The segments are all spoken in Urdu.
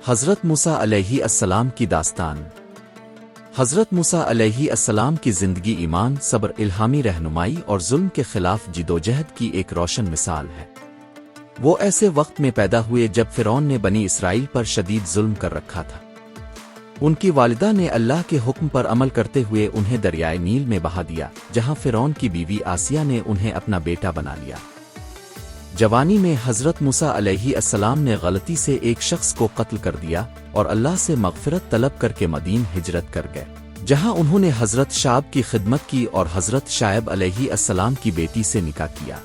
حضرت موسیٰ علیہ السلام کی داستان۔ حضرت موسیٰ علیہ السلام کی زندگی ایمان، صبر، الہامی رہنمائی اور ظلم کے خلاف جدوجہد کی ایک روشن مثال ہے۔ وہ ایسے وقت میں پیدا ہوئے جب فرعون نے بنی اسرائیل پر شدید ظلم کر رکھا تھا۔ ان کی والدہ نے اللہ کے حکم پر عمل کرتے ہوئے انہیں دریائے نیل میں بہا دیا، جہاں فرعون کی بیوی آسیہ نے انہیں اپنا بیٹا بنا لیا۔ جوانی میں حضرت موسیٰ علیہ السلام نے غلطی سے ایک شخص کو قتل کر دیا اور اللہ سے مغفرت طلب کر کے مدین ہجرت کر گئے، جہاں انہوں نے حضرت شعیب کی خدمت کی اور حضرت شعیب علیہ السلام کی بیٹی سے نکاح کیا۔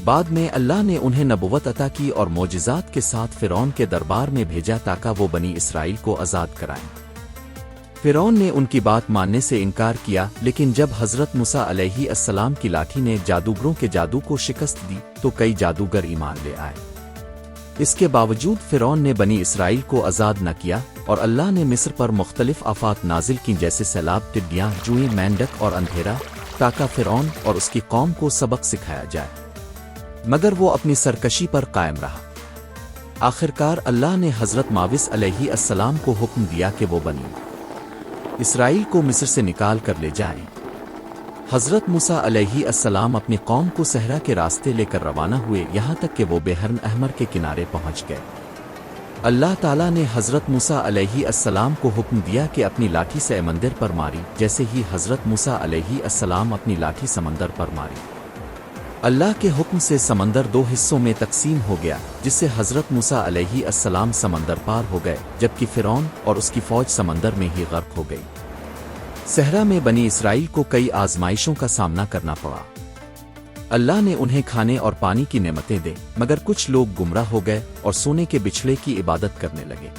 بعد میں اللہ نے انہیں نبوت عطا کی اور معجزات کے ساتھ فرعون کے دربار میں بھیجا تاکہ وہ بنی اسرائیل کو آزاد کرائیں۔ فرعون نے ان کی بات ماننے سے انکار کیا، لیکن جب حضرت موسیٰ علیہ السلام کی لاٹھی نے جادوگروں کے جادو کو شکست دی تو کئی جادوگر ایمان لے آئے۔ اس کے باوجود فرعون نے بنی اسرائیل کو آزاد نہ کیا اور اللہ نے مصر پر مختلف آفات نازل کی، جیسے سیلاب، ٹڈیاں، جوئیں، مینڈک اور اندھیرا، تاکہ فرعون اور اس کی قوم کو سبق سکھایا جائے، مگر وہ اپنی سرکشی پر قائم رہا۔ آخرکار اللہ نے حضرت موسیٰ علیہ السلام کو حکم دیا کہ وہ بنی اسرائیل کو مصر سے نکال کر لے جائیں۔ حضرت موسیٰ علیہ السلام اپنی قوم کو صحرا کے راستے لے کر روانہ ہوئے، یہاں تک کہ وہ بحر احمر کے کنارے پہنچ گئے۔ اللہ تعالیٰ نے حضرت موسیٰ علیہ السلام کو حکم دیا کہ اپنی لاٹھی سے سمندر پر ماری، جیسے ہی حضرت موسیٰ علیہ السلام اپنی لاٹھی سمندر پر ماری، اللہ کے حکم سے سمندر دو حصوں میں تقسیم ہو گیا، جس سے حضرت موسیٰ علیہ السلام سمندر پار ہو گئے، جبکہ فرعون اور اس کی فوج سمندر میں ہی غرق ہو گئی۔ صحرا میں بنی اسرائیل کو کئی آزمائشوں کا سامنا کرنا پڑا۔ اللہ نے انہیں کھانے اور پانی کی نعمتیں دیں، مگر کچھ لوگ گمراہ ہو گئے اور سونے کے بچھڑے کی عبادت کرنے لگے۔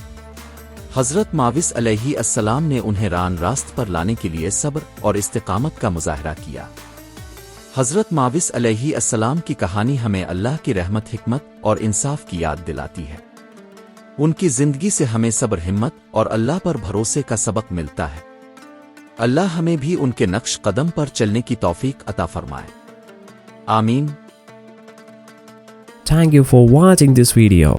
حضرت موسیٰ علیہ السلام نے انہیں راست پر لانے کے لیے صبر اور استقامت کا مظاہرہ کیا۔ حضرت موسیٰ علیہ السلام کی کہانی ہمیں اللہ کی رحمت، حکمت اور انصاف کی یاد دلاتی ہے۔ ان کی زندگی سے ہمیں صبر، ہمت اور اللہ پر بھروسے کا سبق ملتا ہے۔ اللہ ہمیں بھی ان کے نقش قدم پر چلنے کی توفیق عطا فرمائے، آمین۔ Thank you for watching this video.